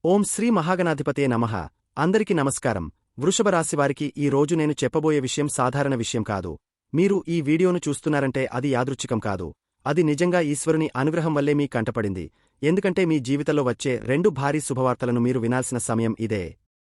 ఓం శ్రీ మహాగణాధిపతే నమః. అందరికి నమస్కారం. వృషభ రాశివారికి ఈ రోజు నేను చెప్పబోయే విషయం సాధారణ విషయం కాదు. మీరు ఈ వీడియోను చూస్తున్నారంటే అది యాదృచ్ఛికం కాదు. అది నిజంగా ఈశ్వరుని అనుగ్రహం వల్లే మీ కంటపడింది. ఎందుకంటే మీ జీవితంలో వచ్చే 2 భారీ శుభవార్తలను మీరు వినాల్సిన సమయం ఇదే.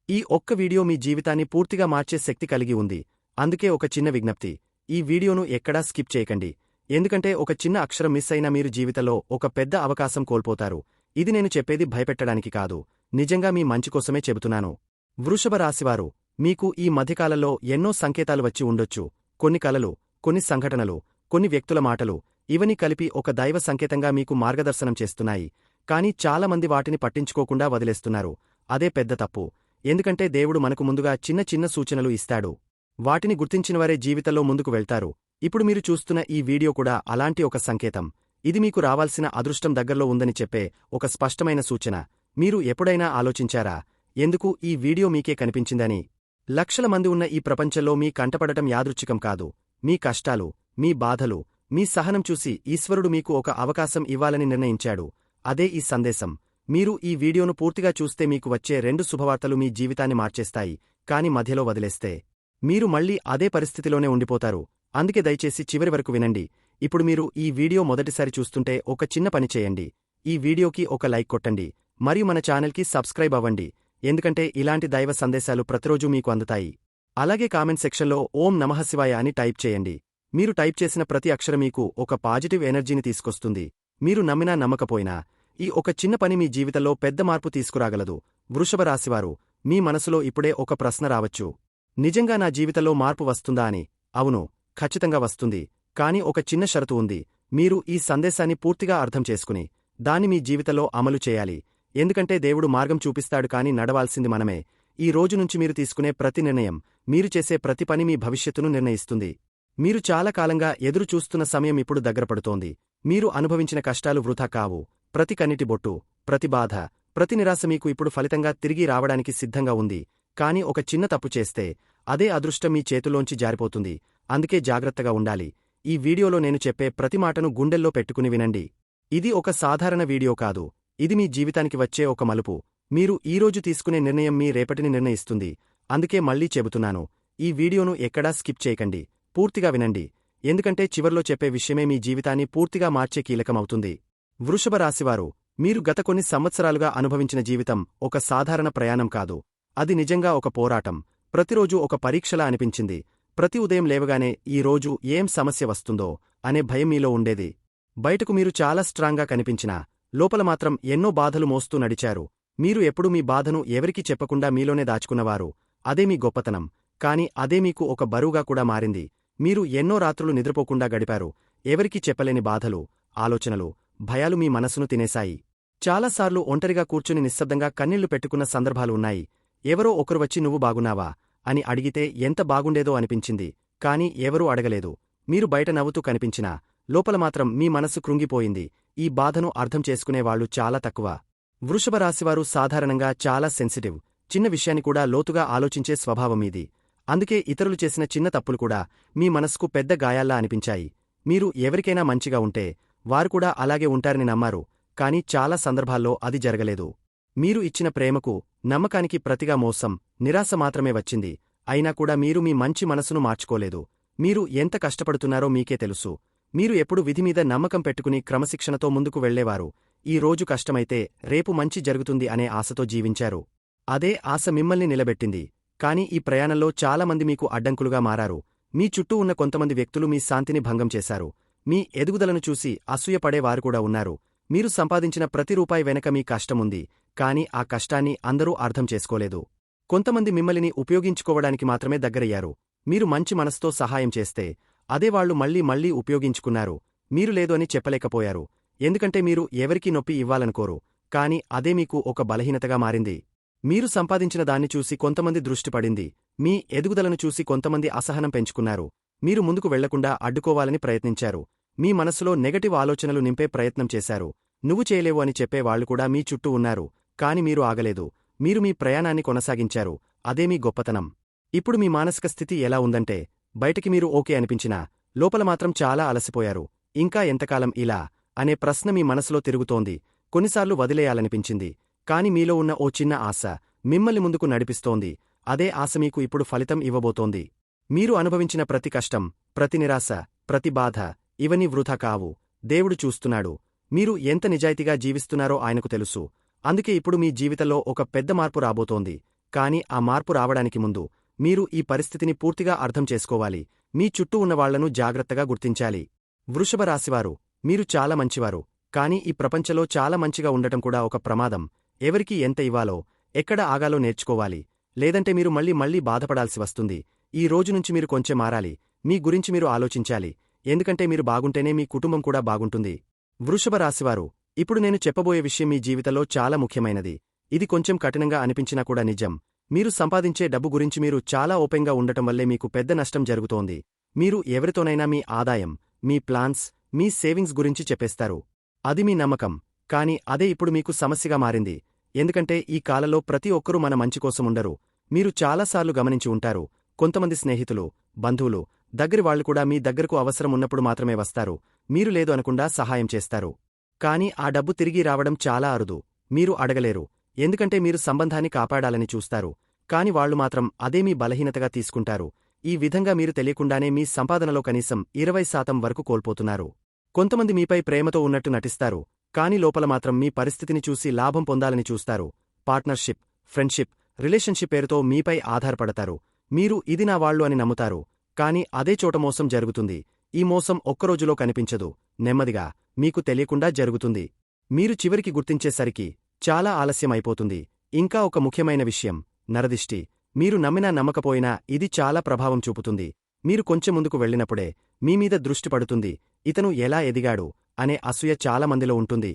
ఈ ఒక్క వీడియో మీ జీవితాన్ని పూర్తిగా మార్చే శక్తి కలిగి ఉంది. అందుకే ఒక చిన్న విజ్ఞప్తి. ఈ వీడియోను ఎక్కడా స్కిప్ చేయకండి. ఎందుకంటే ఒక చిన్న అక్షరం మిస్ అయినా మీరు జీవితంలో ఒక పెద్ద అవకాశం కోల్పోతారు. ఇది నేను చెప్పేది భయపెట్టడానికి కాదు, నిజంగా మీ మంచి కోసమే చెబుతున్నాను. వృషభ రాశివారు, మీకు ఈ మధ్యకాలంలో ఎన్నో సంకేతాలు వచ్చి ఉండొచ్చు. కొన్ని కలలు, కొన్ని సంఘటనలు, కొన్ని వ్యక్తుల మాటలు, ఇవన్నీ కలిపి ఒక దైవ సంకేతంగా మీకు మార్గదర్శనం చేస్తున్నాయి. కానీ చాలామంది వాటిని పట్టించుకోకుండా వదిలేస్తున్నారు. అదే పెద్ద తప్పు. ఎందుకంటే దేవుడు మనకు ముందుగా చిన్న చిన్న సూచనలు ఇస్తాడు. వాటిని గుర్తించినవారే జీవితంలో ముందుకు వెళ్తారు. ఇప్పుడు మీరు చూస్తున్న ఈ వీడియో కూడా అలాంటి ఒక సంకేతం. ఇది మీకు రావాల్సిన అదృష్టం దగ్గరలో ఉందని చెప్పే ఒక స్పష్టమైన సూచన. మీరు ఎప్పుడైనా ఆలోచించారా, ఎందుకు ఈ వీడియో మీకే కనిపించిందని? లక్షల మంది ఉన్న ఈ ప్రపంచంలో మీ కంటపడటం యాదృచ్ఛికం కాదు. మీ కష్టాలు, మీ బాధలు, మీ సహనం చూసి ఈశ్వరుడు మీకు ఒక అవకాశం ఇవ్వాలని నిర్ణయించాడు. అదే ఈ సందేశం. మీరు ఈ వీడియోను పూర్తిగా చూస్తే మీకు వచ్చే 2 శుభవార్తలు మీ జీవితాన్ని మార్చేస్తాయి. కాని మధ్యలో వదిలేస్తే మీరు మళ్లీ అదే పరిస్థితిలోనే ఉండిపోతారు. అందుకే దయచేసి చివరి వరకు వినండి. ఇప్పుడు మీరు ఈ వీడియో మొదటిసారి చూస్తుంటే ఒక చిన్న పని చేయండి. ఈ వీడియోకి ఒక లైక్ కొట్టండి. మరియు మన ఛానల్కి సబ్స్క్రైబ్ అవ్వండి. ఎందుకంటే ఇలాంటి దైవ సందేశాలు ప్రతిరోజూ మీకు అందుతాయి. అలాగే కామెంట్ సెక్షన్లో ఓం నమః శివాయ అని టైప్ చేయండి. మీరు టైప్ చేసిన ప్రతి అక్షరం మీకు ఒక పాజిటివ్ ఎనర్జీని తీసుకొస్తుంది. మీరు నమ్మినా నమ్మకపోయినా ఈ ఒక చిన్న పని మీ జీవితంలో పెద్ద మార్పు తీసుకురాగలదు. వృషభ రాశివారు, మీ మనసులో ఇప్పుడే ఒక ప్రశ్న రావచ్చు. నిజంగా నా జీవితంలో మార్పు వస్తుందా అని? అవును, ఖచ్చితంగా వస్తుంది. కానీ ఒక చిన్న షరతు ఉంది. మీరు ఈ సందేశాన్ని పూర్తిగా అర్థం చేసుకుని దాన్ని మీ జీవితంలో అమలు చేయాలి. ఎందుకంటే దేవుడు మార్గం చూపిస్తాడు, కానీ నడవాల్సింది మనమే. ఈ రోజు నుంచి మీరు తీసుకునే ప్రతి నిర్ణయం, మీరు చేసే ప్రతి పని మీ భవిష్యత్తును నిర్ణయిస్తుంది. మీరు చాలా కాలంగా ఎదురు చూస్తున్న సమయం ఇప్పుడు దగ్గరపడుతోంది. మీరు అనుభవించిన కష్టాలు వృథా కావు. ప్రతి కన్నీటి బొట్టు, ప్రతి బాధ, ప్రతి నిరాశ మీకు ఇప్పుడు ఫలితంగా తిరిగి రావడానికి సిద్ధంగా ఉంది. కానీ ఒక చిన్న తప్పు చేస్తే అదే అదృష్టం మీ చేతుల్లోంచి జారిపోతుంది. అందుకే జాగ్రత్తగా ఉండాలి. ఈ వీడియోలో నేను చెప్పే ప్రతి మాటను గుండెల్లో పెట్టుకుని వినండి. ఇది ఒక సాధారణ వీడియో కాదు. ఇది మీ జీవితానికి వచ్చే ఒక మలుపు. మీరు ఈరోజు తీసుకునే నిర్ణయం మీ రేపటిని నిర్ణయిస్తుంది. అందుకే మళ్లీ చెబుతున్నాను, ఈ వీడియోను ఎక్కడా స్కిప్ చేయకండి. పూర్తిగా వినండి. ఎందుకంటే చివర్లో చెప్పే విషయమే మీ జీవితాన్ని పూర్తిగా మార్చే కీలకమవుతుంది. వృషభ రాశివారు, మీరు గత కొన్ని సంవత్సరాలుగా అనుభవించిన జీవితం ఒక సాధారణ ప్రయాణం కాదు. అది నిజంగా ఒక పోరాటం. ప్రతిరోజూ ఒక పరీక్షలా అనిపించింది. ప్రతి ఉదయం లేవగానే ఈ రోజు ఏం సమస్య వస్తుందో అనే భయం మీలో ఉండేది. బయటకు మీరు చాలా స్ట్రాంగ్గా కనిపించినా లోపల మాత్రం ఎన్నో బాధలు మోస్తూ నడిచారు. మీరు ఎప్పుడూ మీ బాధను ఎవరికీ చెప్పకుండా మీలోనే దాచుకున్నవారు. అదే మీ గొప్పతనం. కాని అదే మీకు ఒక బరువుగా కూడా మారింది. మీరు ఎన్నో రాత్రులు నిద్రపోకుండా గడిపారు. ఎవరికీ చెప్పలేని బాధలు, ఆలోచనలు, భయాలు మీ మనసును తినేశాయి. చాలాసార్లు ఒంటరిగా కూర్చుని నిశ్శబ్దంగా కన్నీళ్లు పెట్టుకున్న సందర్భాలు ఉన్నాయి. ఎవరో ఒకరు వచ్చి నువ్వు బాగున్నావా అని అడిగితే ఎంత బాగుండేదో అనిపించింది. కాని ఎవరూ అడగలేదు. మీరు బయట నవ్వుతూ కనిపించినా లోపల మాత్రం మీ మనస్సు కృంగిపోయింది. ఈ బాధను అర్థం చేసుకునేవాళ్లు చాలా తక్కువ. వృషభ రాశివారు సాధారణంగా చాలా సెన్సిటివ్. చిన్న విషయాన్ని కూడా లోతుగా ఆలోచించే స్వభావం మీది. అందుకే ఇతరులు చేసిన చిన్న తప్పులు కూడా మీ మనస్సుకు పెద్ద గాయాల్లా అనిపించాయి. మీరు ఎవరికైనా మంచిగా ఉంటే వారు కూడా అలాగే ఉంటారని నమ్మారు. కానీ చాలా సందర్భాల్లో అది జరగలేదు. మీరు ఇచ్చిన ప్రేమకు, నమ్మకానికి ప్రతిగా మోసం, నిరాశ మాత్రమే వచ్చింది. అయినా కూడా మీరు మీ మంచి మనసును మార్చుకోలేదు. మీరు ఎంత కష్టపడుతున్నారో మీకే తెలుసు. మీరు ఎప్పుడు విధిమీద నమ్మకం పెట్టుకుని క్రమశిక్షణతో ముందుకు వెళ్లేవారు. ఈ రోజు కష్టమైతే రేపు మంచి జరుగుతుంది అనే ఆశతో జీవించారు. అదే ఆశ మిమ్మల్ని నిలబెట్టింది. కాని ఈ ప్రయాణంలో చాలామంది మీకు అడ్డంకులుగా మారారు. మీ చుట్టూ ఉన్న కొంతమంది వ్యక్తులు మీ శాంతిని భంగం చేశారు. మీ ఎదుగుదలను చూసి అసూయపడేవారు కూడా ఉన్నారు. మీరు సంపాదించిన ప్రతి రూపాయి వెనక మీ కష్టముంది. కాని ఆ కష్టాన్ని అందరూ అర్థం చేసుకోలేదు. కొంతమంది మిమ్మల్ని ఉపయోగించుకోవడానికి మాత్రమే దగ్గరయ్యారు. మీరు మంచి మనసుతో సహాయం చేస్తే అదే వాళ్లు మళ్లీ ఉపయోగించుకున్నారు. మీరు లేదు అని చెప్పలేకపోయారు. ఎందుకంటే మీరు ఎవరికీ నొప్పి ఇవ్వాలనుకోరు. కాని అదే మీకు ఒక బలహీనతగా మారింది. మీరు సంపాదించిన దాన్ని చూసి కొంతమంది దృష్టి పడింది. మీ ఎదుగుదలను చూసి కొంతమంది అసహనం పెంచుకున్నారు. మీరు ముందుకు వెళ్లకుండా అడ్డుకోవాలని ప్రయత్నించారు. మీ మనసులో నెగటివ్ ఆలోచనలు నింపే ప్రయత్నం చేశారు. నువ్వు చేయలేవు అని చెప్పేవాళ్లు కూడా మీ చుట్టూ ఉన్నారు. కాని మీరు ఆగలేదు. మీరు మీ ప్రయాణాన్ని కొనసాగించారు. అదే మీ గొప్పతనం. ఇప్పుడు మీ మానసిక స్థితి ఎలా ఉందంటే, బయటికి మీరు ఓకే అనిపించినా లోపల మాత్రం చాలా అలసిపోయారు. ఇంకా ఎంతకాలం ఇలా అనే ప్రశ్న మీ మనసులో తిరుగుతోంది. కొన్నిసార్లు వదిలేయాలనిపించింది. కాని మీలో ఉన్న ఓ చిన్న ఆశ మిమ్మల్ని ముందుకు నడిపిస్తోంది. అదే ఆశ మీకు ఇప్పుడు ఫలితం ఇవ్వబోతోంది. మీరు అనుభవించిన ప్రతి కష్టం, ప్రతి నిరాశ, ప్రతి బాధ ఇవన్నీ వృథా కావు. దేవుడు చూస్తున్నాడు. మీరు ఎంత నిజాయితీగా జీవిస్తున్నారో ఆయనకు తెలుసు. అందుకే ఇప్పుడు మీ జీవితంలో ఒక పెద్ద మార్పు రాబోతోంది. కాని ఆ మార్పు రావడానికి ముందు మీరు ఈ పరిస్థితిని పూర్తిగా అర్థం చేసుకోవాలి. మీ చుట్టూ ఉన్నవాళ్లను జాగ్రత్తగా గుర్తించాలి. వృషభ రాశివారు, మీరు చాలా మంచివారు. కాని ఈ ప్రపంచంలో చాలా మంచిగా ఉండటం కూడా ఒక ప్రమాదం. ఎవరికి ఎంత ఇవ్వాలో, ఎక్కడ ఆగాలో నేర్చుకోవాలి. లేదంటే మీరు మళ్ళీ బాధపడాల్సి వస్తుంది. ఈ రోజు నుంచి మీరు కొంచెం మారాలి. మీ గురించి మీరు ఆలోచించాలి. ఎందుకంటే మీరు బాగుంటేనే మీ కుటుంబం కూడా బాగుంటుంది. వృషభ రాశివారు, ఇప్పుడు నేను చెప్పబోయే విషయం మీ జీవితంలో చాలా ముఖ్యమైనది. ఇది కొంచెం కఠినంగా అనిపించినా కూడా నిజం. మీరు సంపాదించే డబ్బు గురించి మీరు చాలా ఓపెన్గా ఉండటం వల్లే మీకు పెద్ద నష్టం జరుగుతోంది. మీరు ఎవరితోనైనా మీ ఆదాయం, మీ ప్లాన్స్, మీ సేవింగ్స్ గురించి చెప్పేస్తారు. అది మీ నమ్మకం. కాని అదే ఇప్పుడు మీకు సమస్యగా మారింది. ఎందుకంటే ఈ కాలంలో ప్రతి ఒక్కరూ మన మంచి కోసం ఉండరు. మీరు చాలాసార్లు గమనించి ఉంటారు. కొంతమంది స్నేహితులు, బంధువులు, దగ్గరి వాళ్లు కూడా మీ దగ్గరకు అవసరం ఉన్నప్పుడు మాత్రమే వస్తారు. మీరు లేదు అనకుండా సహాయం చేస్తారు. కాని ఆ డబ్బు తిరిగి రావడం చాలా అరుదు. మీరు అడగలేరు. ఎందుకంటే మీరు సంబంధాన్ని కాపాడాలని చూస్తారు. కాని వాళ్లు మాత్రం అదే మీ బలహీనతగా తీసుకుంటారు. ఈ విధంగా మీరు తెలియకుండానే మీ సంపాదనలో కనీసం 20% వరకు కోల్పోతున్నారు. కొంతమంది మీపై ప్రేమతో ఉన్నట్టు నటిస్తారు. కాని లోపల మాత్రం మీ పరిస్థితిని చూసి లాభం పొందాలని చూస్తారు. పార్ట్నర్షిప్, ఫ్రెండ్షిప్, రిలేషన్షిప్ పేరుతో మీపై ఆధారపడతారు. మీరు ఇది నా వాళ్లు అని నమ్ముతారు. కాని అదే చోట మోసం జరుగుతుంది. ఈ మోసం ఒక్కరోజులో కనిపించదు. నెమ్మదిగా, మీకు తెలియకుండా జరుగుతుంది. మీరు చివరికి గుర్తించేసరికి చాలా ఆలస్యం అయిపోతుంది. ఇంకా ఒక ముఖ్యమైన విషయం, నరదిష్టి. మీరు నమ్మినా నమ్మకపోయినా ఇది చాలా ప్రభావం చూపుతుంది. మీరు కొంచెం ముందుకు వెళ్ళినప్పుడే మీమీద దృష్టి పడుతుంది. ఇతను ఎలా ఎదిగాడు అనే అసూయ చాలామందిలో ఉంటుంది.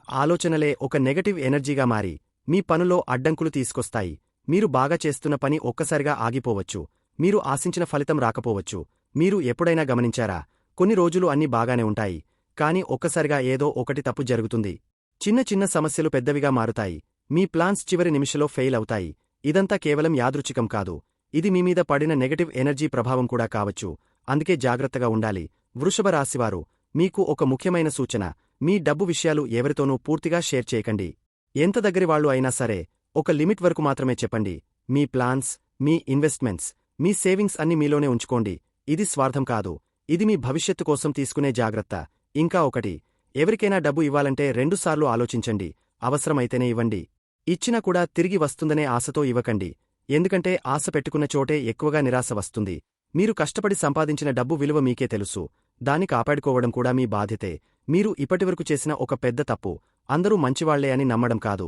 ఆలోచనలే ఒక నెగటివ్ ఎనర్జీగా మారి మీ పనులో అడ్డంకులు తీసుకొస్తాయి. మీరు బాగా చేస్తున్న పని ఒక్కసారిగా ఆగిపోవచ్చు. మీరు ఆశించిన ఫలితం రాకపోవచ్చు. మీరు ఎప్పుడైనా గమనించారా? కొన్ని రోజులు అన్నీ బాగానే ఉంటాయి. కాని ఒక్కసారిగా ఏదో ఒకటి తప్పు జరుగుతుంది. చిన్న చిన్న సమస్యలు పెద్దవిగా మారుతాయి. మీ ప్లాన్స్ చివరి నిమిషంలో ఫెయిల్ అవుతాయి. ఇదంతా కేవలం యాదృచ్ఛికం కాదు. ఇది మీమీద పడిన నెగటివ్ ఎనర్జీ ప్రభావం కూడా కావచ్చు. అందుకే జాగ్రత్తగా ఉండాలి. వృషభ రాశివారు, మీకు ఒక ముఖ్యమైన సూచన. మీ డబ్బు విషయాలు ఎవరితోనూ పూర్తిగా షేర్ చేయకండి. ఎంత దగ్గరివాళ్లు అయినా సరే, ఒక లిమిట్ వరకు మాత్రమే చెప్పండి. మీ ప్లాన్స్, మీ ఇన్వెస్ట్మెంట్స్, మీ సేవింగ్స్ అన్ని మీలోనే ఉంచుకోండి. ఇది స్వార్థం కాదు. ఇది మీ భవిష్యత్తు కోసం తీసుకునే జాగ్రత్త. ఇంకా ఒకటి, ఎవరికైనా డబ్బు ఇవ్వాలంటే 2 సార్లు ఆలోచించండి. అవసరమైతేనే ఇవ్వండి. ఇచ్చినా కూడా తిరిగి వస్తుందనే ఆశతో ఇవ్వకండి. ఎందుకంటే ఆశ పెట్టుకున్న చోటే ఎక్కువగా నిరాశ వస్తుంది. మీరు కష్టపడి సంపాదించిన డబ్బు విలువ మీకే తెలుసు. దాన్ని కాపాడుకోవడం కూడా మీ బాధ్యతే. మీరు ఇప్పటివరకు చేసిన ఒక పెద్ద తప్పు, అందరూ మంచివాళ్లే అని నమ్మడం కాదు.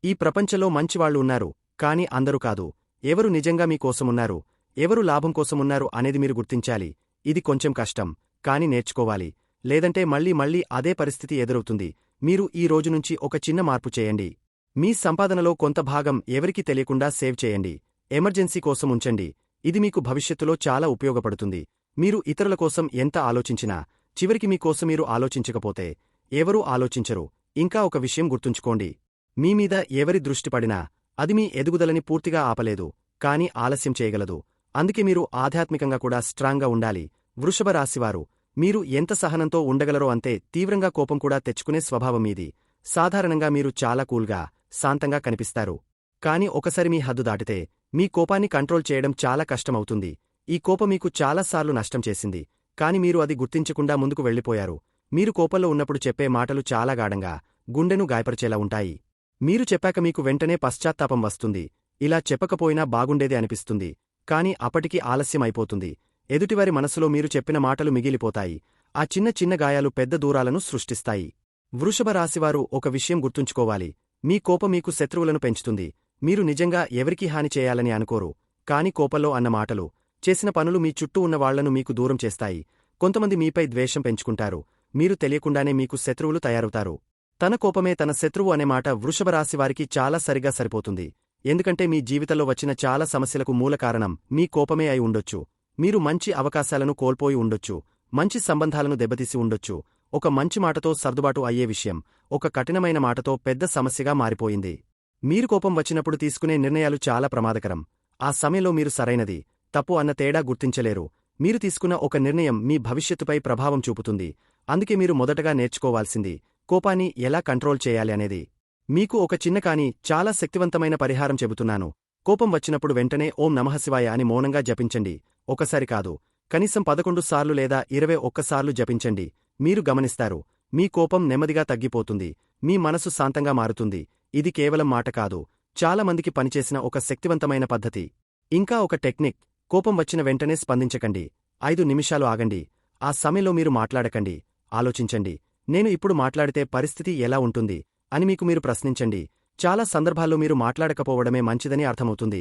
ఈ ప్రపంచంలో మంచివాళ్లు ఉన్నారు. కాని అందరూ కాదు. ఎవరు నిజంగా మీకోసమున్నారు, ఎవరు లాభం కోసమున్నారు అనేది మీరు గుర్తించాలి. ఇది కొంచెం కష్టం. కాని నేర్చుకోవాలి. లేదంటే మళ్ళీ అదే పరిస్థితి ఎదురవుతుంది. మీరు ఈ రోజునుంచి ఒక చిన్న మార్పు చేయండి. మీ సంపాదనలో కొంత భాగం ఎవరికీ తెలియకుండా సేవ్ చేయండి. ఎమర్జెన్సీ కోసం ఉంచండి. ఇది మీకు భవిష్యత్తులో చాలా ఉపయోగపడుతుంది. మీరు ఇతరుల కోసం ఎంత ఆలోచించినా, చివరికి మీకోసం మీరు ఆలోచించకపోతే ఎవరూ ఆలోచించరు. ఇంకా ఒక విషయం గుర్తుంచుకోండి. మీమీద ఎవరి దృష్టి పడినా అది మీ ఎదుగుదలని పూర్తిగా ఆపలేదు. కాని ఆలస్యం చేయగలదు. అందుకే మీరు ఆధ్యాత్మికంగా కూడా స్ట్రాంగ్గా ఉండాలి. వృషభ రాశివారు, మీరు ఎంత సహనంతో ఉండగలరో అంతే తీవ్రంగా కోపం కూడా తెచ్చుకునే స్వభావం మీది. సాధారణంగా మీరు చాలా కూల్గా, శాంతంగా కనిపిస్తారు. కాని ఒకసారి మీ హద్దు దాటితే మీ కోపాన్ని కంట్రోల్ చేయడం చాలా కష్టమవుతుంది. ఈ కోపం మీకు చాలాసార్లు నష్టం చేసింది. కాని మీరు అది గుర్తించకుండా ముందుకు వెళ్ళిపోయారు. మీరు కోపంలో ఉన్నప్పుడు చెప్పే మాటలు చాలా గాఢంగా, గుండెను గాయపరిచేలా ఉంటాయి. మీరు చెప్పాక మీకు వెంటనే పశ్చాత్తాపం వస్తుంది. ఇలా చెప్పకపోయినా బాగుండేదే అనిపిస్తుంది. కాని అప్పటికి ఆలస్యం అయిపోతుంది. ఎదుటివారి మనసులో మీరు చెప్పిన మాటలు మిగిలిపోతాయి. ఆ చిన్న చిన్న గాయాలు పెద్ద దూరాలను సృష్టిస్తాయి. వృషభ రాశివారు ఒక విషయం గుర్తుంచుకోవాలి. మీ కోపం మీకు శత్రువులను పెంచుతుంది. మీరు నిజంగా ఎవరికీ హాని చేయాలని అనుకోరు. కాని కోపంలో అన్న మాటలు, చేసిన పనులు మీ చుట్టూ ఉన్న వాళ్లను మీకు దూరం చేస్తాయి. కొంతమంది మీపై ద్వేషం పెంచుకుంటారు. మీరు తెలియకుండానే మీకు శత్రువులు తయారవుతారు. తన కోపమే తన శత్రువు అనే మాట వృషభ రాశివారికి చాలా సరిగా సరిపోతుంది. ఎందుకంటే మీ జీవితంలో వచ్చిన చాలా సమస్యలకు మూల కారణం మీ కోపమే అయి ఉండొచ్చు. మీరు మంచి అవకాశాలను కోల్పోయి ఉండొచ్చు. మంచి సంబంధాలను దెబ్బతీసి ఉండొచ్చు. ఒక మంచి మాటతో సర్దుబాటు అయ్యే విషయం ఒక కఠినమైన మాటతో పెద్ద సమస్యగా మారిపోయింది. మీరు కోపం వచ్చినప్పుడు తీసుకునే నిర్ణయాలు చాలా ప్రమాదకరం. ఆ సమయంలో మీరు సరైనది, తప్పు అన్న తేడా గుర్తించలేరు. మీరు తీసుకున్న ఒక నిర్ణయం మీ భవిష్యత్తుపై ప్రభావం చూపుతుంది. అందుకే మీరు మొదటగా నేర్చుకోవాల్సింది కోపాన్ని ఎలా కంట్రోల్ చేయాలి అనేది. మీకు ఒక చిన్న కానీ చాలా శక్తివంతమైన పరిహారం చెబుతున్నాను. కోపం వచ్చినప్పుడు వెంటనే ఓం నమఃశివాయ అని మౌనంగా జపించండి. ఒకసారి కాదు, కనీసం 11 సార్లు లేదా 21 సార్లు జపించండి. మీరు గమనిస్తారు, మీ కోపం నెమ్మదిగా తగ్గిపోతుంది, మీ మనసు శాంతంగా మారుతుంది. ఇది కేవలం మాట కాదు, చాలా మందికి పనిచేసిన ఒక శక్తివంతమైన పద్ధతి. ఇంకా ఒక టెక్నిక్, కోపం వచ్చిన వెంటనే స్పందించకండి. 5 నిమిషాలు ఆగండి. ఆ సమయంలో మీరు మాట్లాడకండి, ఆలోచించండి. నేను ఇప్పుడు మాట్లాడితే పరిస్థితి ఎలా ఉంటుంది అని మీరు ప్రశ్నించండి. చాలా సందర్భాల్లో మీరు మాట్లాడకపోవడమే మంచిదని అర్థమవుతుంది.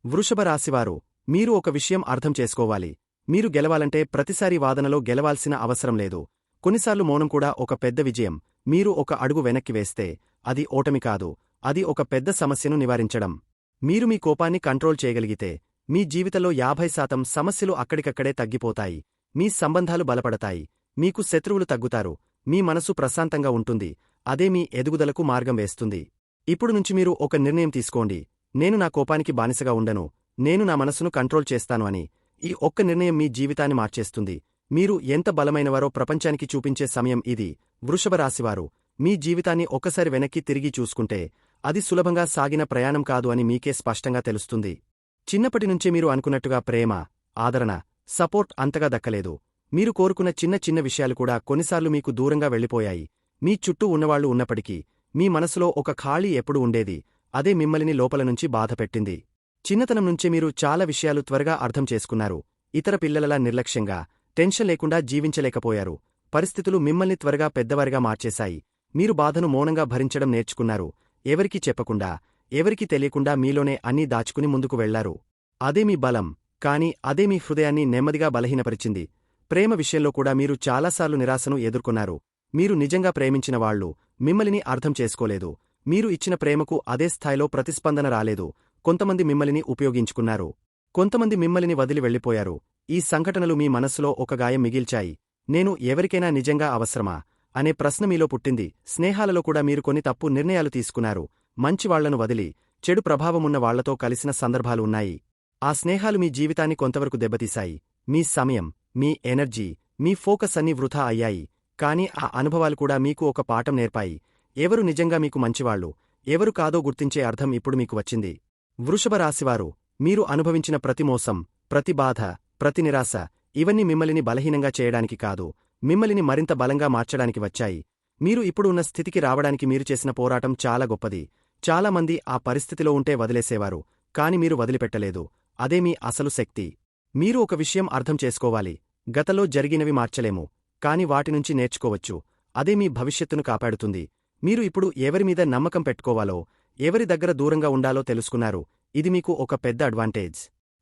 వృషభ రాశివారు, మీరు ఒక విషయం అర్థం చేసుకోవాలి. మీరు గెలవాలంటే ప్రతిసారీ వాదనలో గెలవాల్సిన అవసరం లేదు. కొన్నిసార్లు మౌనం కూడా ఒక పెద్ద విజయం. మీరు ఒక అడుగు వెనక్కి వేస్తే అది ఓటమి కాదు, అది ఒక పెద్ద సమస్యను నివారించడం. మీరు మీ కోపాన్ని కంట్రోల్ చేయగలిగితే మీ జీవితంలో 50% సమస్యలు అక్కడికక్కడే తగ్గిపోతాయి. మీ సంబంధాలు బలపడతాయి, మీకు శత్రువులు తగ్గుతారు, మీ మనసు ప్రశాంతంగా ఉంటుంది. అదే మీ ఎదుగుదలకు మార్గం వేస్తుంది. ఇప్పుడు నుంచి మీరు ఒక నిర్ణయం తీసుకోండి. నేను నా కోపానికి బానిసగా ఉండను, నేను నా మనసును కంట్రోల్ చేస్తాను అని. ఈ ఒక్క నిర్ణయం మీ జీవితాన్ని మార్చేస్తుంది. మీరు ఎంత బలమైనవారో ప్రపంచానికి చూపించే సమయం ఇది. వృషభ రాశివారు, మీ జీవితాన్ని ఒక్కసారి వెనక్కి తిరిగి చూసుకుంటే అది సులభంగా సాగిన ప్రయాణం కాదు అని మీకే స్పష్టంగా తెలుస్తుంది. చిన్నప్పటినుంచే మీరు అనుకున్నట్టుగా ప్రేమ, ఆదరణ, సపోర్ట్ అంతగా దక్కలేదు. మీరు కోరుకున్న చిన్న చిన్న విషయాలు కూడా కొన్నిసార్లు మీకు దూరంగా వెళ్ళిపోయాయి. మీ చుట్టూ ఉన్నవాళ్లు ఉన్నప్పటికీ మీ మనసులో ఒక ఖాళీ ఎప్పుడు ఉండేది. అదే మిమ్మల్ని లోపల నుంచి బాధపెట్టింది. చిన్నతనం నుంచే మీరు చాలా విషయాలు త్వరగా అర్థం చేసుకున్నారు. ఇతర పిల్లలలా నిర్లక్ష్యంగా, టెన్షన్ లేకుండా జీవించలేకపోయారు. పరిస్థితులు మిమ్మల్ని త్వరగా పెద్దవారిగా మార్చేశాయి. మీరు బాధను మౌనంగా భరించడం నేర్చుకున్నారు. ఎవరికీ చెప్పకుండా, ఎవరికీ తెలియకుండా మీలోనే అన్నీ దాచుకుని ముందుకు వెళ్లారు. అదే మీ బలం. కాని అదే మీ హృదయాన్ని నెమ్మదిగా బలహీనపరిచింది. ప్రేమ విషయంలో కూడా మీరు చాలాసార్లు నిరాశను ఎదుర్కొన్నారు. మీరు నిజంగా ప్రేమించిన వాళ్లు మిమ్మల్ని అర్థం చేసుకోలేదు. మీరు ఇచ్చిన ప్రేమకు అదే స్థాయిలో ప్రతిస్పందన రాలేదు. కొంతమంది మిమ్మల్ని ఉపయోగించుకున్నారు, కొంతమంది మిమ్మల్ని వదిలి వెళ్లిపోయారు. ఈ సంఘటనలు మీ మనస్సులో ఒక గాయం మిగిల్చాయి. నేను ఎవరికైనా నిజంగా అవసరమా అనే ప్రశ్న మీలో పుట్టింది. స్నేహాలలో కూడా మీరు కొన్ని తప్పు నిర్ణయాలు తీసుకున్నారు. మంచివాళ్లను వదిలి చెడు ప్రభావమున్న వాళ్లతో కలిసిన సందర్భాలు ఉన్నాయి. ఆ స్నేహాలు మీ జీవితాన్ని కొంతవరకు దెబ్బతీశాయి. మీ సమయం, మీ ఎనర్జీ, మీ ఫోకస్ అన్నీ వృథా అయ్యాయి. కాని ఆ అనుభవాలు కూడా మీకు ఒక పాఠం నేర్పాయి. ఎవరు నిజంగా మీకు మంచివాళ్లు, ఎవరు కాదో గుర్తించే అర్థం ఇప్పుడు మీకు వచ్చింది. వృషభ రాశివారు, మీరు అనుభవించిన ప్రతి మోసం, ప్రతి బాధ, ప్రతి నిరాశ, ఇవన్నీ మిమ్మల్ని బలహీనంగా చేయడానికి కాదు, మిమ్మల్ని మరింత బలంగా మార్చడానికి వచ్చాయి. మీరు ఇప్పుడు ఉన్న స్థితికి రావడానికి మీరు చేసిన పోరాటం చాలా గొప్పది. చాలామంది ఆ పరిస్థితిలో ఉంటే వదిలేసేవారు, కాని మీరు వదిలిపెట్టలేదు. అదే మీ అసలు శక్తి. మీరు ఒక విషయం అర్థం చేసుకోవాలి. గతంలో జరిగినవి మార్చలేము, కాని వాటినుంచి నేర్చుకోవచ్చు. అదే మీ భవిష్యత్తును కాపాడుతుంది. మీరు ఇప్పుడు ఎవరిమీద నమ్మకం పెట్టుకోవాలో, ఎవరి దగ్గర దూరంగా ఉండాలో తెలుసుకున్నారు. ఇది మీకు ఒక పెద్ద అడ్వాంటేజ్.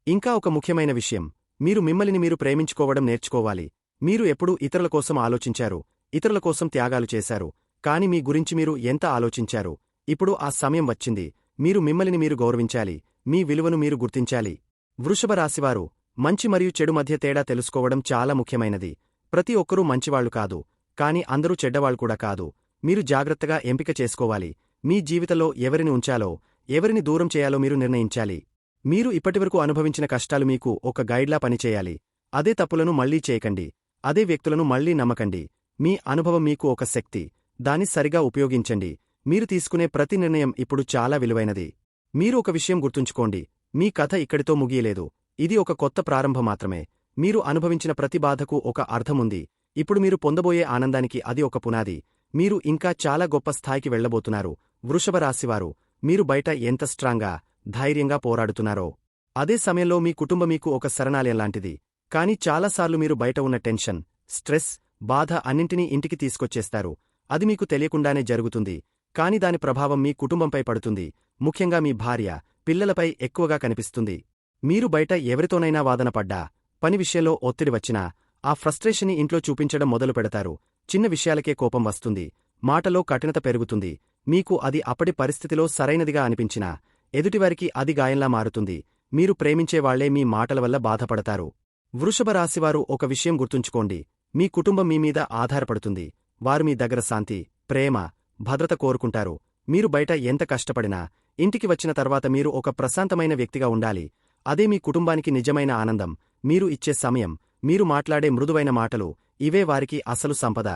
ఇంకా ఒక ముఖ్యమైన విషయం, మీరు మిమ్మల్ని మీరు ప్రేమించుకోవడం నేర్చుకోవాలి. మీరు ఎప్పుడూ ఇతరుల కోసం ఆలోచించారు, ఇతరుల కోసం త్యాగాలు చేశారు. కాని మీ గురించి మీరు ఎంత ఆలోచించారు? ఇప్పుడు ఆ సమయం వచ్చింది. మీరు మిమ్మల్ని మీరు గౌరవించాలి, మీ విలువను మీరు గుర్తించాలి. వృషభ రాశివారు, మంచి మరియు చెడు మధ్య తేడా తెలుసుకోవడం చాలా ముఖ్యమైనది. ప్రతి ఒక్కరూ మంచివాళ్లు కాదు, కాని అందరూ చెడ్డవాళ్లు కూడా కాదు. మీరు జాగ్రత్తగా ఎంపిక చేసుకోవాలి. మీ జీవితంలో ఎవరిని ఉంచాలో, ఎవరిని దూరం చేయాలో మీరు నిర్ణయించాలి. మీరు ఇప్పటివరకు అనుభవించిన కష్టాలు మీకు ఒక గైడ్లా పనిచేయాలి. అదే తప్పులను మళ్లీ చేయకండి, అదే వ్యక్తులను మళ్లీ నమ్మకండి. మీ అనుభవం మీకు ఒక శక్తి, దాన్ని సరిగా ఉపయోగించండి. మీరు తీసుకునే ప్రతి నిర్ణయం ఇప్పుడు చాలా విలువైనది. మీరు ఒక విషయం గుర్తుంచుకోండి, మీ కథ ఇక్కడితో ముగియలేదు. ఇది ఒక కొత్త ప్రారంభం మాత్రమే. మీరు అనుభవించిన ప్రతి బాధకు ఒక అర్థముంది. ఇప్పుడు మీరు పొందబోయే ఆనందానికి అది ఒక పునాది. మీరు ఇంకా చాలా గొప్ప స్థాయికి వెళ్లబోతున్నారు. వృషభ రాశివారు, మీరు బయట ఎంత స్ట్రాంగ్గా, ధైర్యంగా పోరాడుతున్నారో, అదే సమయంలో మీ కుటుంబం మీకు ఒక శరణాలయం లాంటిది. కాని చాలాసార్లు మీరు బయట ఉన్న టెన్షన్, స్ట్రెస్, బాధ అన్నింటినీ ఇంటికి తీసుకొచ్చేస్తారు. అది మీకు తెలియకుండానే జరుగుతుంది. కాని దాని ప్రభావం మీ కుటుంబంపై పడుతుంది. ముఖ్యంగా మీ భార్య, పిల్లలపై ఎక్కువగా కనిపిస్తుంది. మీరు బయట ఎవరితోనైనా వాదన పడ్డా, పని విషయంలో ఒత్తిడి వచ్చినా, ఆ ఫ్రస్ట్రేషన్ని ఇంట్లో చూపించడం మొదలు పెడతారు. చిన్న విషయాలకే కోపం వస్తుంది, మాటలో కఠినత పెరుగుతుంది. మీకు అది అప్పటి పరిస్థితిలో సరైనదిగా అనిపించినా, ఎదుటివారికి అది గాయంలా మారుతుంది. మీరు ప్రేమించేవాళ్లే మీ మాటల వల్ల బాధపడతారు. వృషభ రాశివారు, ఒక విషయం గుర్తుంచుకోండి, మీ కుటుంబం మీమీద ఆధారపడుతుంది. వారు మీ దగ్గర శాంతి, ప్రేమ, భద్రత కోరుకుంటారు. మీరు బయట ఎంత కష్టపడినా, ఇంటికి వచ్చిన తర్వాత మీరు ఒక ప్రశాంతమైన వ్యక్తిగా ఉండాలి. అదే మీ కుటుంబానికి నిజమైన ఆనందం. మీరు ఇచ్చే సమయం, మీరు మాట్లాడే మృదువైన మాటలు, ఇవే వారికి అసలు సంపద.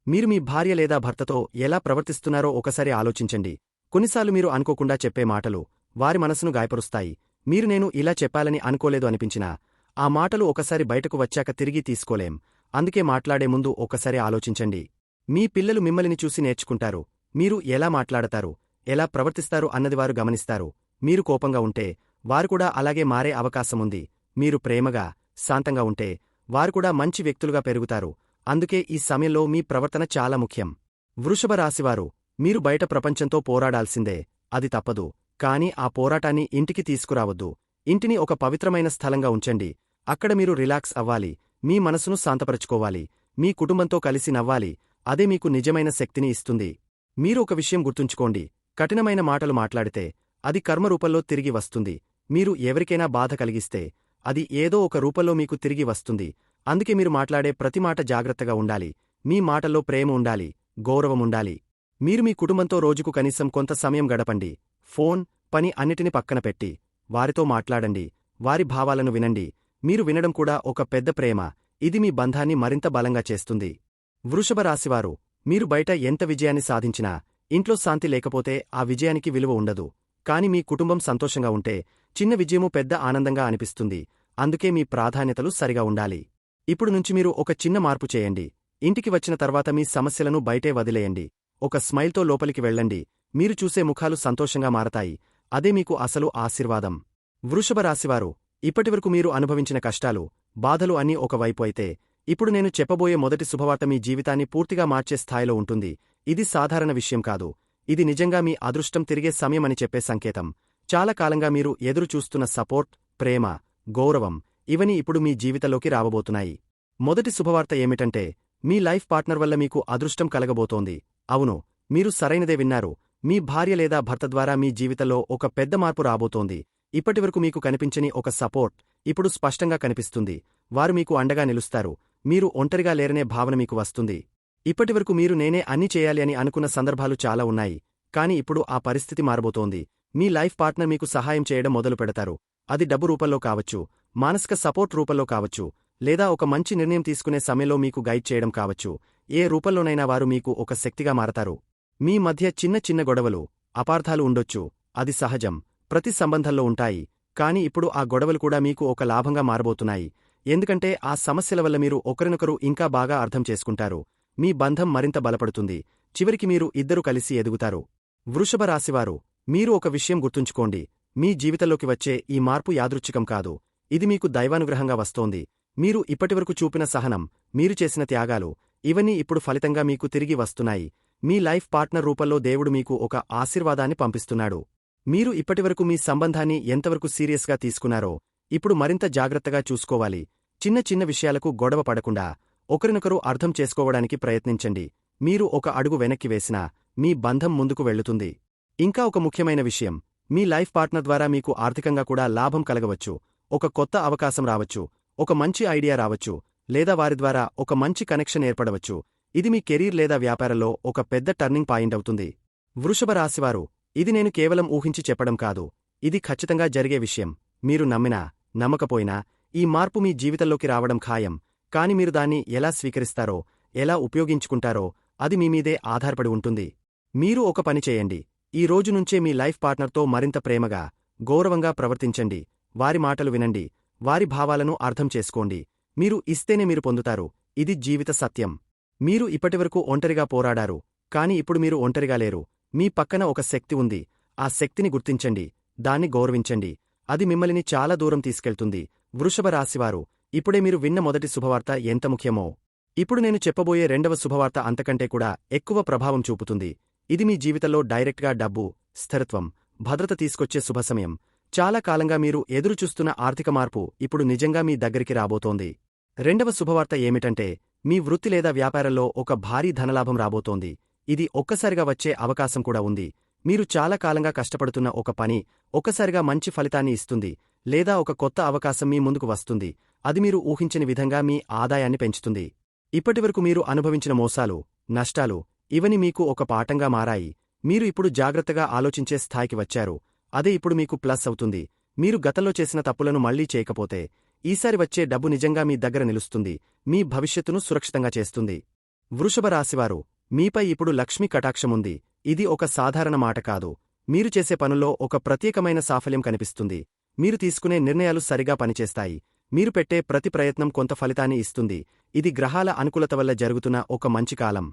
మీరు మీ భార్య లేదా భర్తతో ఎలా ప్రవర్తిస్తున్నారో ఒకసారి ఆలోచించండి. కొన్నిసార్లు మీరు అనుకోకుండా చెప్పే మాటలు వారి మనసును గాయపరుస్తాయి. నేను ఇలా చెప్పాలని అనుకోలేదు అనిపించినా ఆ మాటలు ఒకసారి బయటకు వచ్చాక తిరిగి తీసుకోలేం. అందుకే మాట్లాడే ముందు ఒకసారి ఆలోచించండి. మీ పిల్లలు మిమ్మల్ని చూసి నేర్చుకుంటారు. మీరు ఎలా మాట్లాడతారు, ఎలా ప్రవర్తిస్తారు అన్నది వారు గమనిస్తారు. మీరు కోపంగా ఉంటే వారు కూడా అలాగే మారే అవకాశముంది. మీరు ప్రేమగా, శాంతంగా ఉంటే వారు కూడా మంచి వ్యక్తులుగా పెరుగుతారు. అందుకే ఈ సమయంలో మీ ప్రవర్తన చాలా ముఖ్యం. వృషభ రాశివారు, మీరు బయట ప్రపంచంతో పోరాడాల్సిందే. అది తప్పదు. కానీ ఆ పోరాటాన్ని ఇంటికి తీసుకురావద్దు. ఇంటిని ఒక పవిత్రమైన స్థలంగా ఉంచండి. అక్కడ మీరు రిలాక్స్ అవ్వాలి, మీ మనసును శాంతపరచుకోవాలి, మీ కుటుంబంతో కలిసి నవ్వాలి. అదే మీకు నిజమైన శక్తిని ఇస్తుంది. మీరు ఒక విషయం గుర్తుంచుకోండి, కఠినమైన మాటలు మాట్లాడితే అది కర్మ రూపంలో తిరిగి వస్తుంది. మీరు ఎవరికైనా బాధ కలిగిస్తే అది ఏదో ఒక రూపంలో మీకు తిరిగి వస్తుంది. అందుకే మీరు మాట్లాడే ప్రతి మాట జాగ్రత్తగా ఉండాలి. మీ మాటల్లో ప్రేమ ఉండాలి, గౌరవముండాలి. మీరు మీ కుటుంబంతో రోజుకు కనీసం కొంత సమయం గడపండి. ఫోన్, పని అన్నిటిని పక్కన పెట్టి వారితో మాట్లాడండి. వారి భావాలను వినండి. మీరు వినడం కూడా ఒక పెద్ద ప్రేమ. ఇది మీ బంధాన్ని మరింత బలంగా చేస్తుంది. వృషభ రాశివారు, మీరు బయట ఎంత విజయాన్ని సాధించినా ఇంట్లో శాంతి లేకపోతే ఆ విజయానికి విలువ ఉండదు. కాని మీ కుటుంబం సంతోషంగా ఉంటే చిన్న విజయమూ పెద్ద ఆనందంగా అనిపిస్తుంది. అందుకే మీ ప్రాధాన్యతలు సరిగా ఉండాలి. ఇప్పుడు నుంచి మీరు ఒక చిన్న మార్పు చేయండి. ఇంటికి వచ్చిన తర్వాత మీ సమస్యలను బయటే వదిలేయండి. ఒక స్మైల్తో లోపలికి వెళ్ళండి. మీరు చూసే ముఖాలు సంతోషంగా మారతాయి. అదే మీకు అసలు ఆశీర్వాదం. వృషభ రాశివారు, ఇప్పటివరకు మీరు అనుభవించిన కష్టాలు, బాధలు అన్నీ ఒకవైపు అయితే ఇప్పుడు నేను చెప్పబోయే మొదటి శుభవార్త మీ జీవితాన్ని పూర్తిగా మార్చే స్థాయిలో ఉంటుంది. ఇది సాధారణ విషయం కాదు. ఇది నిజంగా మీ అదృష్టం తిరిగే సమయమని చెప్పే సంకేతం. చాలా కాలంగా మీరు ఎదురు చూస్తున్న సపోర్ట్, ప్రేమ, గౌరవం ఇవన్నీ ఇప్పుడు మీ జీవితంలోకి రావబోతున్నాయి. మొదటి శుభవార్త ఏమిటంటే, మీ లైఫ్ పార్ట్నర్ వల్ల మీకు అదృష్టం కలగబోతోంది. అవును, మీరు సరైనదే విన్నారు. మీ భార్య లేదా భర్త ద్వారా మీ జీవితంలో ఒక పెద్ద మార్పు రాబోతోంది. ఇప్పటివరకు మీకు కనిపించని ఒక సపోర్ట్ ఇప్పుడు స్పష్టంగా కనిపిస్తుంది. వారు మీకు అండగా నిలుస్తారు. మీరు ఒంటరిగా లేరనే భావన మీకు వస్తుంది. ఇప్పటివరకు మీరు నేనే అన్నీ చేయాలి అని అనుకున్న సందర్భాలు చాలా ఉన్నాయి. కాని ఇప్పుడు ఆ పరిస్థితి మారబోతోంది. మీ లైఫ్ పార్ట్నర్ మీకు సహాయం చేయడం మొదలు పెడతారు. అది డబ్బు రూపంలో కావచ్చు, మానసిక సపోర్ట్ రూపంలో కావచ్చు, లేదా ఒక మంచి నిర్ణయం తీసుకునే సమయంలో మీకు గైడ్ చేయడం కావచ్చు. ఏ రూపంలోనైనా వారు మీకు ఒక శక్తిగా మారతారు. మీ మధ్య చిన్న చిన్న గొడవలు, అపార్థాలు ఉండొచ్చు. అది సహజం, ప్రతి సంబంధంలో ఉంటాయి. కాని ఇప్పుడు ఆ గొడవలు కూడా మీకు ఒక లాభంగా మారబోతున్నాయి. ఎందుకంటే ఆ సమస్యల వల్ల మీరు ఒకరినొకరు ఇంకా బాగా అర్థం చేసుకుంటారు. మీ బంధం మరింత బలపడుతుంది. చివరికి మీరు ఇద్దరు కలిసి ఎదుగుతారు. వృషభ రాశివారు, మీరు ఒక విషయం గుర్తుంచుకోండి. మీ జీవితంలోకి వచ్చే ఈ మార్పు యాదృచ్ఛికం కాదు. ఇది మీకు దైవానుగ్రహంగా వస్తోంది. మీరు ఇప్పటివరకు చూపిన సహనం, మీరు చేసిన త్యాగాలు ఇవన్నీ ఇప్పుడు ఫలితంగా మీకు తిరిగి వస్తున్నాయి. మీ లైఫ్ పార్ట్నర్ రూపంలో దేవుడు మీకు ఒక ఆశీర్వాదాన్ని పంపిస్తున్నాడు. మీరు ఇప్పటివరకు మీ సంబంధాన్ని ఎంతవరకు సీరియస్గా తీసుకున్నారో ఇప్పుడు మరింత జాగ్రత్తగా చూసుకోవాలి. చిన్న చిన్న విషయాలకు గొడవ పడకుండా ఒకరినొకరు అర్థం చేసుకోవడానికి ప్రయత్నించండి. మీరు ఒక అడుగు వెనక్కి వేసినా మీ బంధం ముందుకు వెళ్లుతుంది. ఇంకా ఒక ముఖ్యమైన విషయం, మీ లైఫ్ పార్ట్నర్ ద్వారా మీకు ఆర్థికంగా కూడా లాభం కలగవచ్చు. ఒక కొత్త అవకాశం రావచ్చు, ఒక మంచి ఐడియా రావచ్చు, లేదా వారి ద్వారా ఒక మంచి కనెక్షన్ ఏర్పడవచ్చు. ఇది మీ కెరీర్ లేదా వ్యాపారంలో ఒక పెద్ద టర్నింగ్ పాయింట్ అవుతుంది. వృషభ రాశివారు, ఇది నేను కేవలం ఊహించి చెప్పడం కాదు. ఇది ఖచ్చితంగా జరిగే విషయం. మీరు నమ్మినా, నమ్మకపోయినా ఈ మార్పు మీ జీవితంలోకి రావడం ఖాయం. కాని మీరు దాన్ని ఎలా స్వీకరిస్తారో, ఎలా ఉపయోగించుకుంటారో అది మీ మీదే ఆధారపడి ఉంటుంది. మీరు ఒక పని చేయండి. ఈ రోజు నుంచే మీ లైఫ్ పార్ట్నర్తో మరింత ప్రేమగా, గౌరవంగా ప్రవర్తించండి. వారి మాటలు వినండి, వారి భావాలను అర్థం చేసుకోండి. మీరు ఇస్తేనే మీరు పొందుతారు. ఇది జీవిత సత్యం. మీరు ఇప్పటివరకు ఒంటరిగా పోరాడారు. కాని ఇప్పుడు మీరు ఒంటరిగా లేరు. మీ పక్కన ఒక శక్తి ఉంది. ఆ శక్తిని గుర్తించండి, దాన్ని గౌరవించండి. అది మిమ్మల్ని చాలా దూరం తీసుకెళ్తుంది. వృషభ రాశివారు, ఇప్పుడే మీరు విన్న మొదటి శుభవార్త ఎంత ముఖ్యమో, ఇప్పుడు నేను చెప్పబోయే రెండవ శుభవార్త అంతకంటే కూడా ఎక్కువ ప్రభావం చూపుతుంది. ఇది మీ జీవితంలో డైరెక్ట్గా డబ్బు, స్థిరత్వం, భద్రత తీసుకొచ్చే శుభసమయం. చాలా కాలంగా మీరు ఎదురుచూస్తున్న ఆర్థిక మార్పు ఇప్పుడు నిజంగా మీ దగ్గరికి రాబోతోంది. రెండవ శుభవార్త ఏమిటంటే, మీ వృత్తి లేదా వ్యాపారంలో ఒక భారీ ధనలాభం రాబోతోంది. ఇది ఒక్కసారిగా వచ్చే అవకాశం కూడా ఉంది. మీరు చాలా కాలంగా కష్టపడుతున్న ఒక పని ఒక్కసారిగా మంచి ఫలితాన్ని ఇస్తుంది, లేదా ఒక కొత్త అవకాశం మీ ముందుకు వస్తుంది. అది మీరు ఊహించని విధంగా మీ ఆదాయాన్ని పెంచుతుంది. ఇప్పటివరకు మీరు అనుభవించిన మోసాలు, నష్టాలు ఇవన్నీ మీకు ఒక పాఠంగా మారాయి. మీరు ఇప్పుడు జాగ్రత్తగా ఆలోచించే స్థాయికి వచ్చారు. అదే ఇప్పుడు మీకు ప్లస్ అవుతుంది. మీరు గతంలో చేసిన తప్పులను మళ్లీ చేయకపోతే ఈసారి వచ్చే డబ్బు నిజంగా మీ దగ్గర నిలుస్తుంది, మీ భవిష్యత్తును సురక్షితంగా చేస్తుంది. వృషభ రాశివారు, మీపై ఇప్పుడు లక్ష్మీ కటాక్షముంది. ఇది ఒక సాధారణ మాట కాదు. మీరు చేసే పనుల్లో ఒక ప్రత్యేకమైన సాఫల్యం కనిపిస్తుంది. మీరు తీసుకునే నిర్ణయాలు సరిగా పనిచేస్తాయి. మీరు పెట్టే ప్రతి ప్రయత్నం కొంత ఫలితాన్ని ఇస్తుంది. ఇది గ్రహాల అనుకూలత వల్ల జరుగుతున్న ఒక మంచి కాలం.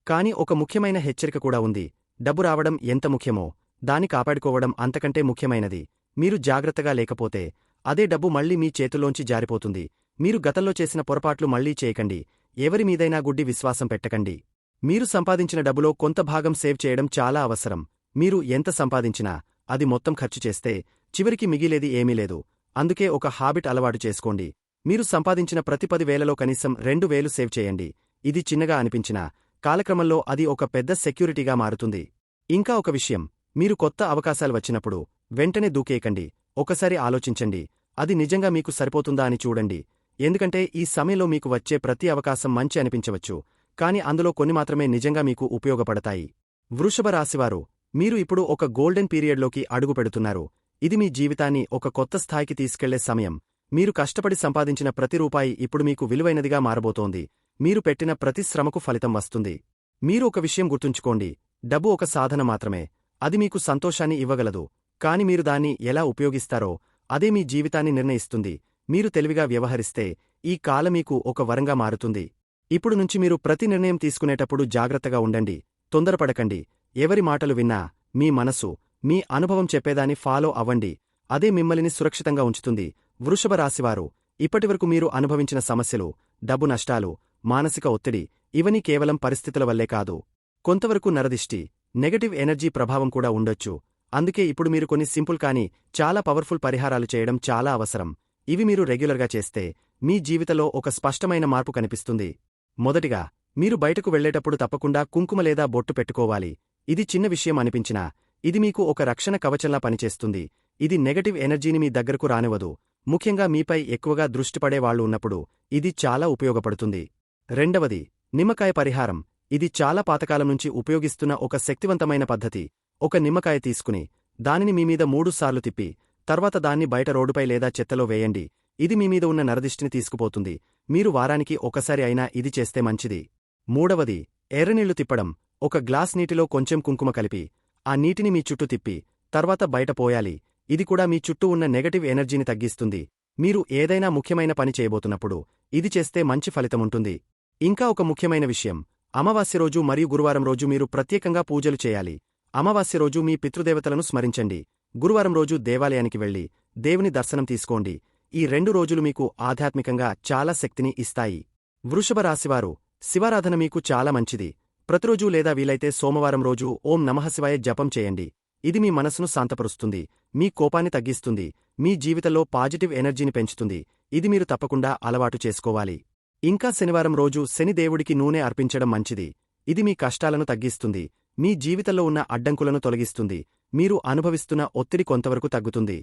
కాని ఒక ముఖ్యమైన హెచ్చరిక కూడా ఉంది. డబ్బు రావడం ఎంత ముఖ్యమో, దాన్ని కాపాడుకోవడం అంతకంటే ముఖ్యమైనది. మీరు జాగ్రత్తగా లేకపోతే అదే డబ్బు మళ్లీ మీ చేతుల్లోంచి జారిపోతుంది. మీరు గతంలో చేసిన పొరపాట్లు మళ్లీ చేయకండి. ఎవరి మీదైనా గుడ్డి విశ్వాసం పెట్టకండి. మీరు సంపాదించిన డబ్బులో కొంత భాగం సేవ్ చేయడం చాలా అవసరం. మీరు ఎంత సంపాదించినా అది మొత్తం ఖర్చు చేస్తే చివరికి మిగిలేది ఏమీ లేదు. అందుకే ఒక హాబిట్ అలవాటు చేసుకోండి. మీరు సంపాదించిన ప్రతి 10,000లో కనీసం 2,000 సేవ్ చేయండి. ఇది చిన్నగా అనిపించినా కాలక్రమంలో అది ఒక పెద్ద సెక్యూరిటీగా మారుతుంది. ఇంకా ఒక విషయం, మీరు కొత్త అవకాశాలు వచ్చినప్పుడు వెంటనే దూకేయకండి. ఒకసారి ఆలోచించండి, అది నిజంగా మీకు సరిపోతుందా అని చూడండి. ఎందుకంటే ఈ సమయంలో మీకు వచ్చే ప్రతి అవకాశం మంచి అనిపించవచ్చు, కాని అందులో కొన్ని మాత్రమే నిజంగా మీకు ఉపయోగపడతాయి. వృషభ రాశివారు, మీరు ఇప్పుడు ఒక గోల్డెన్ పీరియడ్లోకి అడుగుపెడుతున్నారు. ఇది మీ జీవితాన్ని ఒక కొత్త స్థాయికి తీసుకెళ్లే సమయం. మీరు కష్టపడి సంపాదించిన ప్రతి రూపాయి ఇప్పుడు మీకు విలువైనదిగా మారబోతోంది. మీరు పెట్టిన ప్రతి శ్రమకు ఫలితం వస్తుంది. మీరు ఒక విషయం గుర్తుంచుకోండి, డబ్బు ఒక సాధన మాత్రమే. అది మీకు సంతోషాన్ని ఇవ్వగలదు, కాని మీరు దాన్ని ఎలా ఉపయోగిస్తారో అదే మీ జీవితాన్ని నిర్ణయిస్తుంది. మీరు తెలివిగా వ్యవహరిస్తే ఈ కాలం మీకు ఒక వరంగా మారుతుంది. ఇప్పుడు నుంచి మీరు ప్రతి నిర్ణయం తీసుకునేటప్పుడు జాగ్రత్తగా ఉండండి. తొందరపడకండి. ఎవరి మాటలు విన్నా మీ మనసు, మీ అనుభవం చెప్పేదాన్ని ఫాలో అవ్వండి. అదే మిమ్మల్ని సురక్షితంగా ఉంచుతుంది. వృషభ రాశివారు, ఇప్పటివరకు మీరు అనుభవించిన సమస్యలు, డబ్బు నష్టాలు, మానసిక ఒత్తిడి ఇవన్నీ కేవలం పరిస్థితుల వల్లే కాదు. కొంతవరకు నరదిష్టి, నెగటివ్ ఎనర్జీ ప్రభావం కూడా ఉండొచ్చు. అందుకే ఇప్పుడు మీరు కొన్ని సింపుల్ కానీ చాలా పవర్ఫుల్ పరిహారాలు చేయడం చాలా అవసరం. ఇవి మీరు రెగ్యులర్గా చేస్తే మీ జీవితంలో ఒక స్పష్టమైన మార్పు కనిపిస్తుంది. మొదటిగా, మీరు బయటకు వెళ్లేటప్పుడు తప్పకుండా కుంకుమ లేదా బొట్టు పెట్టుకోవాలి. ఇది చిన్న విషయం అనిపించినా ఇది మీకు ఒక రక్షణ కవచంలా పనిచేస్తుంది. ఇది నెగటివ్ ఎనర్జీని మీ దగ్గరకు రానివ్వదు. ముఖ్యంగా మీపై ఎక్కువగా దృష్టిపడే వాళ్లు ఉన్నప్పుడు ఇది చాలా ఉపయోగపడుతుంది. రెండవది, నిమ్మకాయ పరిహారం. ఇది చాలా పాతకాలం నుంచి ఉపయోగిస్తున్న ఒక శక్తివంతమైన పద్ధతి. ఒక నిమ్మకాయ తీసుకుని దానిని మీమీద 3 సార్లు తిప్పి తర్వాత దాన్ని బయట రోడ్డుపై లేదా చెత్తలో వేయండి. ఇది మీమీద ఉన్న నరదిష్టిని తీసుకుపోతుంది. మీరు వారానికి ఒకసారి అయినా ఇది చేస్తే మంచిది. మూడవది, ఎర్రనీళ్లు తిప్పడం. ఒక గ్లాస్ నీటిలో కొంచెం కుంకుమ కలిపి ఆ నీటిని మీ చుట్టూ తిప్పి తర్వాత బయట పోయాలి. ఇది కూడా మీ చుట్టూ ఉన్న నెగటివ్ ఎనర్జీని తగ్గిస్తుంది. మీరు ఏదైనా ముఖ్యమైన పని చేయబోతున్నప్పుడు ఇది చేస్తే మంచి ఫలితముంటుంది. ఇంకా ఒక ముఖ్యమైన విషయం, అమావాస్య రోజు మరియు గురువారం రోజు మీరు ప్రత్యేకంగా పూజలు చేయాలి. అమావాస్య రోజు మీ పితృదేవతలను స్మరించండి. గురువారం రోజు దేవాలయానికి వెళ్లి దేవుని దర్శనం తీసుకోండి. ఈ 2 రోజులు మీకు ఆధ్యాత్మికంగా చాలా శక్తిని ఇస్తాయి. వృషభ రాశివారు, శివారాధన మీకు చాలా మంచిది. ప్రతిరోజూ లేదా వీలైతే సోమవారం రోజు ఓం నమఃశివాయ జపం చేయండి. ఇది మీ మనసును శాంతపరుస్తుంది, మీ కోపాన్ని తగ్గిస్తుంది, మీ జీవితంలో పాజిటివ్ ఎనర్జీని పెంచుతుంది. ఇది మీరు తప్పకుండా అలవాటు చేసుకోవాలి. ఇంకా శనివారం రోజు శని దేవుడికి నూనె అర్పించడం మంచిది. ఇది మీ కష్టాలను తగ్గిస్తుంది, మీ జీవితంలో ఉన్న అడ్డంకులను తొలగిస్తుంది, మీరు అనుభవిస్తున్న ఒత్తిడి కొంతవరకు తగ్గుతుంది.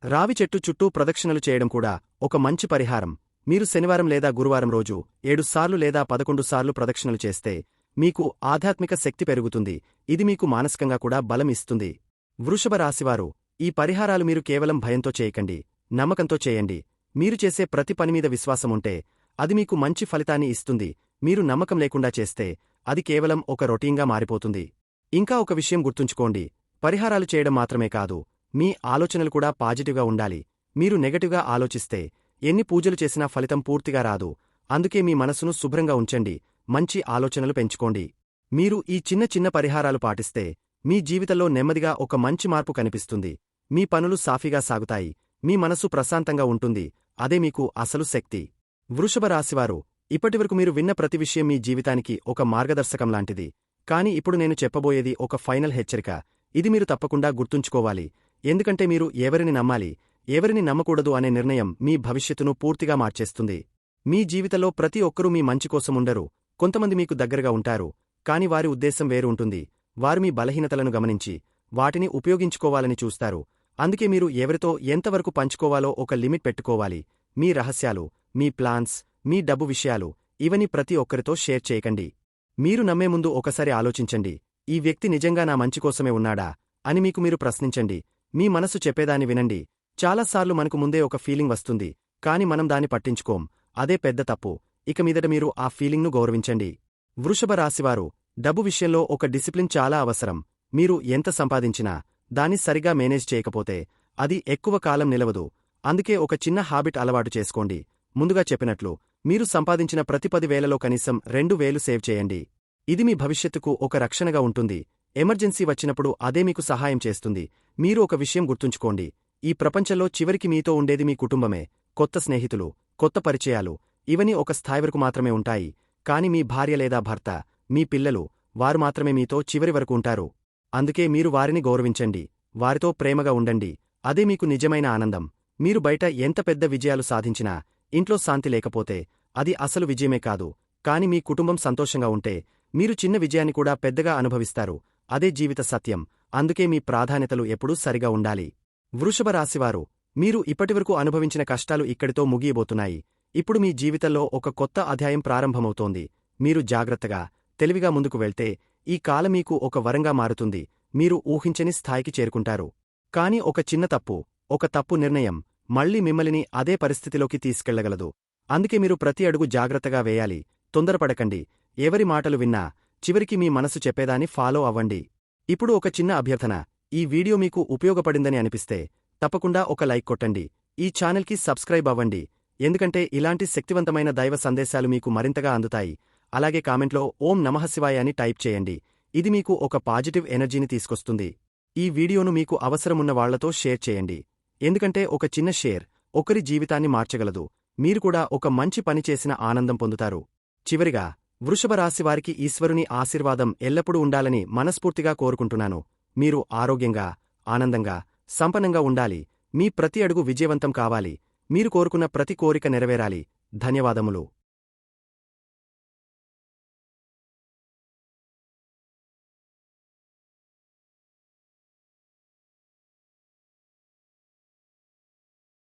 రావి చెట్టు చుట్టూ ప్రదక్షిణలు చేయడం కూడా ఒక మంచి పరిహారం. మీరు శనివారం లేదా గురువారం రోజు 7 సార్లు లేదా 11 సార్లు ప్రదక్షిణలు చేస్తే మీకు ఆధ్యాత్మిక శక్తి పెరుగుతుంది. ఇది మీకు మానసికంగా కూడా బలం ఇస్తుంది. వృషభ రాశివారు, ఈ పరిహారాలు మీరు కేవలం భయంతో చేయకండి, నమ్మకంతో చేయండి. మీరు చేసే ప్రతి పనిమీద విశ్వాసముంటే అది మీకు మంచి ఫలితాన్ని ఇస్తుంది. మీరు నమ్మకం లేకుండా చేస్తే అది కేవలం ఒక రొటీన్గా మారిపోతుంది. ఇంకా ఒక విషయం గుర్తుంచుకోండి, పరిహారాలు చేయడం మాత్రమే కాదు, మీ ఆలోచనలు కూడా పాజిటివ్గా ఉండాలి. మీరు నెగటివ్గా ఆలోచిస్తే ఎన్ని పూజలు చేసినా ఫలితం పూర్తిగా రాదు. అందుకే మీ మనసును శుభ్రంగా ఉంచండి, మంచి ఆలోచనలు పెంచుకోండి. మీరు ఈ చిన్న చిన్న పరిహారాలు పాటిస్తే మీ జీవితంలో నెమ్మదిగా ఒక మంచి మార్పు కనిపిస్తుంది. మీ పనులు సాఫీగా సాగుతాయి, మీ మనసు ప్రశాంతంగా ఉంటుంది. అదే మీకు అసలు శక్తి. వృషభ రాశివారు, ఇప్పటివరకు మీరు విన్న ప్రతి విషయం మీ జీవితానికి ఒక మార్గదర్శకం లాంటిది. కాని ఇప్పుడు నేను చెప్పబోయేది ఒక ఫైనల్ హెచ్చరిక. ఇది మీరు తప్పకుండా గుర్తుంచుకోవాలి. ఎందుకంటే మీరు ఎవరిని నమ్మాలి, ఎవరిని నమ్మకూడదు అనే నిర్ణయం మీ భవిష్యత్తును పూర్తిగా మార్చేస్తుంది. మీ జీవితంలో ప్రతి ఒక్కరూ మీ మంచి కోసం ఉండరు. కొంతమంది మీకు దగ్గరగా ఉంటారు, కాని వారి ఉద్దేశం వేరు ఉంటుంది. వారు మీ బలహీనతలను గమనించి వాటిని ఉపయోగించుకోవాలని చూస్తారు. అందుకే మీరు ఎవరితో ఎంతవరకు పంచుకోవాలో ఒక లిమిట్ పెట్టుకోవాలి. మీ రహస్యాలు, మీ ప్లాన్స్, మీ డబ్బు విషయాలు ఇవన్నీ ప్రతి ఒక్కరితో షేర్ చేయకండి. మీరు నమ్మే ముందు ఒకసారి ఆలోచించండి, ఈ వ్యక్తి నిజంగా నా మంచి కోసమే ఉన్నాడా అని మీకు మీరు ప్రశ్నించండి. మీ మనసు చెప్పేదాన్ని వినండి. చాలాసార్లు మనకు ముందే ఒక ఫీలింగ్ వస్తుంది, కాని మనం దాన్ని పట్టించుకోం. అదే పెద్ద తప్పు. ఇక మీదట మీరు ఆ ఫీలింగ్ను గౌరవించండి. వృషభ రాశివారు, డబ్బు విషయంలో ఒక డిసిప్లిన్ చాలా అవసరం. మీరు ఎంత సంపాదించినా దాన్ని సరిగా మేనేజ్ చేయకపోతే అది ఎక్కువ కాలం నిలవదు. అందుకే ఒక చిన్న హాబిట్ అలవాటు చేసుకోండి. ముందుగా చెప్పినట్లు మీరు సంపాదించిన ప్రతి 10,000లో కనీసం 2,000 సేవ్ చేయండి. ఇది మీ భవిష్యత్తుకు ఒక రక్షణగా ఉంటుంది. ఎమర్జెన్సీ వచ్చినప్పుడు అదే మీకు సహాయం చేస్తుంది. మీరు ఒక విషయం గుర్తుంచుకోండి, ఈ ప్రపంచంలో చివరికి మీతో ఉండేది మీ కుటుంబమే. కొత్త స్నేహితులు, కొత్త పరిచయాలు ఇవన్నీ ఒక స్థాయి వరకు మాత్రమే ఉంటాయి. కాని మీ భార్య లేదా భర్త, మీ పిల్లలు, వారు మాత్రమే మీతో చివరి వరకు ఉంటారు. అందుకే మీరు వారిని గౌరవించండి, వారితో ప్రేమగా ఉండండి. అదే మీకు నిజమైన ఆనందం. మీరు బయట ఎంత పెద్ద విజయాలు సాధించినా ఇంట్లో శాంతి లేకపోతే అది అసలు విజయమే కాదు. కాని మీ కుటుంబం సంతోషంగా ఉంటే మీరు చిన్న విజయాన్ని కూడా పెద్దగా అనుభవిస్తారు. అదే జీవిత సత్యం. అందుకే మీ ప్రాధాన్యతలు ఎప్పుడూ సరిగా ఉండాలి. వృషభ రాశివారు, మీరు ఇప్పటివరకు అనుభవించిన కష్టాలు ఇక్కడితో ముగియబోతున్నాయి. ఇప్పుడు మీ జీవితంలో ఒక కొత్త అధ్యాయం ప్రారంభమవుతోంది. మీరు జాగ్రత్తగా, తెలివిగా ముందుకు వెళ్తే ఈ కాలం మీకు ఒక వరంగా మారుతుంది. మీరు ఊహించని స్థాయికి చేరుకుంటారు. కాని ఒక చిన్న తప్పు, ఒక తప్పు నిర్ణయం మళ్లీ మిమ్మల్ని అదే పరిస్థితిలోకి తీసుకెళ్లగలదు. అందుకే మీరు ప్రతి అడుగు జాగ్రత్తగా వేయాలి. తొందరపడకండి. ఎవరి మాటలు విన్నా చివరికి మీ మనసు చెప్పేదాన్ని ఫాలో అవ్వండి. ఇప్పుడు ఒక చిన్న అభ్యర్థన, ఈ వీడియో మీకు ఉపయోగపడిందని అనిపిస్తే తప్పకుండా ఒక లైక్ కొట్టండి. ఈ ఛానల్కి సబ్స్క్రైబ్ అవ్వండి, ఎందుకంటే ఇలాంటి శక్తివంతమైన దైవ సందేశాలు మీకు మరింతగా అందుతాయి. అలాగే కామెంట్లో ఓం నమఃశివాయ అని టైప్ చేయండి. ఇది మీకు ఒక పాజిటివ్ ఎనర్జీని తీసుకొస్తుంది. ఈ వీడియోను మీకు అవసరమున్న వాళ్లతో షేర్ చేయండి, ఎందుకంటే ఒక చిన్న షేర్ ఒకరి జీవితాన్ని మార్చగలదు. మీరు కూడా ఒక మంచి పని చేసిన ఆనందం పొందుతారు. చివరిగా వృషభ రాశివారికి ఈశ్వరుని ఆశీర్వాదం ఎల్లప్పుడూ ఉండాలని మనస్ఫూర్తిగా కోరుకుంటున్నాను. మీరు ఆరోగ్యంగా, ఆనందంగా, సంపన్నంగా ఉండాలి. మీ ప్రతి అడుగు విజయవంతం కావాలి. మీరు కోరుకున్న ప్రతి కోరిక నెరవేరాలి. ధన్యవాదములు.